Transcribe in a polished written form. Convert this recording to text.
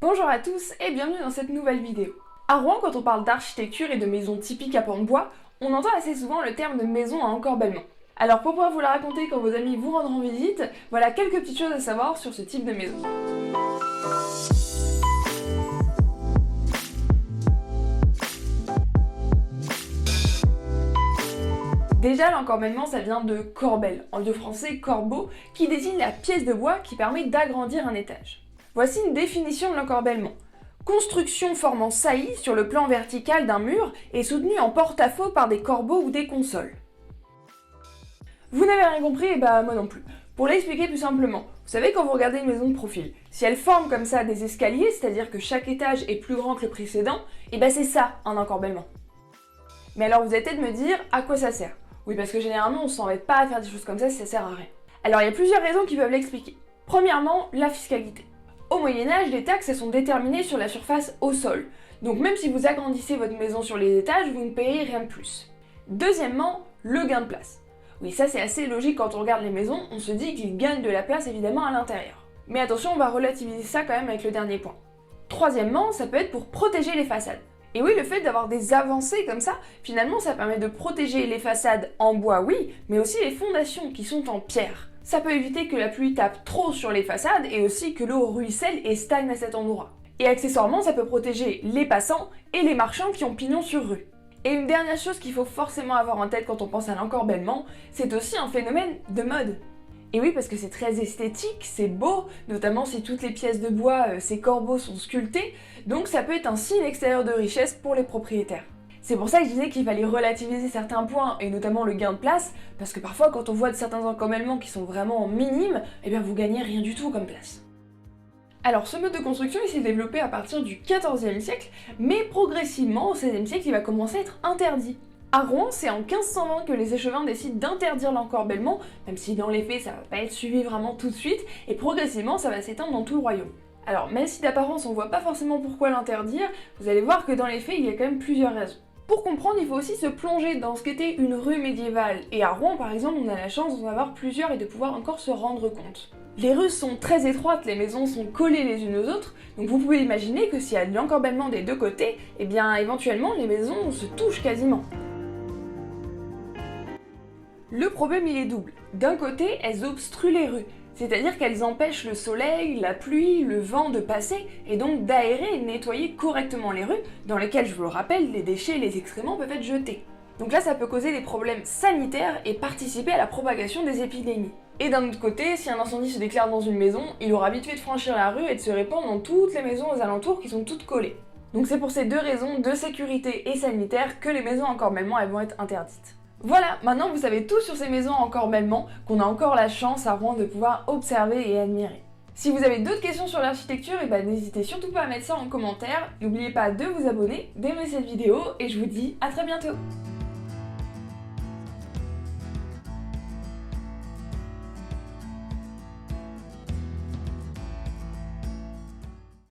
Bonjour à tous et bienvenue dans cette nouvelle vidéo. À Rouen, quand on parle d'architecture et de maisons typiques à pans de bois, on entend assez souvent le terme de maison à encorbellement. Alors pour pouvoir vous la raconter quand vos amis vous rendront visite, voilà quelques petites choses à savoir sur ce type de maison. Déjà, l'encorbellement, ça vient de corbelle, en vieux français corbeau, qui désigne la pièce de bois qui permet d'agrandir un étage. Voici une définition de l'encorbellement. Construction formant saillie sur le plan vertical d'un mur et soutenue en porte-à-faux par des corbeaux ou des consoles. Vous n'avez rien compris, et bah moi non plus. Pour l'expliquer plus simplement, vous savez quand vous regardez une maison de profil, si elle forme comme ça des escaliers, c'est-à-dire que chaque étage est plus grand que le précédent, et bah c'est ça un encorbellement. Mais alors vous allez peut-être me dire à quoi ça sert. Oui, parce que généralement on ne s'embête pas à faire des choses comme ça si ça sert à rien. Alors il y a plusieurs raisons qui peuvent l'expliquer. Premièrement, la fiscalité. Au Moyen-Âge, les taxes elles sont déterminées sur la surface au sol. Donc même si vous agrandissez votre maison sur les étages, vous ne payez rien de plus. Deuxièmement, le gain de place. Oui, ça c'est assez logique quand on regarde les maisons, on se dit qu'ils gagnent de la place évidemment à l'intérieur. Mais attention, on va relativiser ça quand même avec le dernier point. Troisièmement, ça peut être pour protéger les façades. Et oui, le fait d'avoir des avancées comme ça, finalement ça permet de protéger les façades en bois, oui, mais aussi les fondations qui sont en pierre. Ça peut éviter que la pluie tape trop sur les façades et aussi que l'eau ruisselle et stagne à cet endroit. Et accessoirement, ça peut protéger les passants et les marchands qui ont pignon sur rue. Et une dernière chose qu'il faut forcément avoir en tête quand on pense à l'encorbellement, c'est aussi un phénomène de mode. Et oui, parce que c'est très esthétique, c'est beau, notamment si toutes les pièces de bois, ces corbeaux sont sculptés, donc ça peut être un signe extérieur de richesse pour les propriétaires. C'est pour ça que je disais qu'il fallait relativiser certains points, et notamment le gain de place, parce que parfois quand on voit certains encorbellements qui sont vraiment minimes, eh bien vous gagnez rien du tout comme place. Alors ce mode de construction il s'est développé à partir du XIVe siècle, mais progressivement au XVIe siècle il va commencer à être interdit. À Rouen, c'est en 1520 que les échevins décident d'interdire l'encorbellement, même si dans les faits ça va pas être suivi vraiment tout de suite, et progressivement ça va s'étendre dans tout le royaume. Alors même si d'apparence on voit pas forcément pourquoi l'interdire, vous allez voir que dans les faits il y a quand même plusieurs raisons. Pour comprendre, il faut aussi se plonger dans ce qu'était une rue médiévale, et à Rouen par exemple on a la chance d'en avoir plusieurs et de pouvoir encore se rendre compte. Les rues sont très étroites, les maisons sont collées les unes aux autres, donc vous pouvez imaginer que s'il y a de l'encorbellement des deux côtés, eh bien éventuellement les maisons se touchent quasiment. Le problème il est double. D'un côté, elles obstruent les rues, c'est-à-dire qu'elles empêchent le soleil, la pluie, le vent de passer, et donc d'aérer et de nettoyer correctement les rues, dans lesquelles, je vous le rappelle, les déchets et les excréments peuvent être jetés. Donc là, ça peut causer des problèmes sanitaires et participer à la propagation des épidémies. Et d'un autre côté, si un incendie se déclare dans une maison, il aura vite fait de franchir la rue et de se répandre dans toutes les maisons aux alentours qui sont toutes collées. Donc c'est pour ces deux raisons de sécurité et sanitaire que les maisons à encorbellement elles vont être interdites. Voilà, maintenant vous savez tout sur ces maisons à encorbellement qu'on a encore la chance à Rouen de pouvoir observer et admirer. Si vous avez d'autres questions sur l'architecture, n'hésitez surtout pas à mettre ça en commentaire. N'oubliez pas de vous abonner, d'aimer cette vidéo et je vous dis à très bientôt.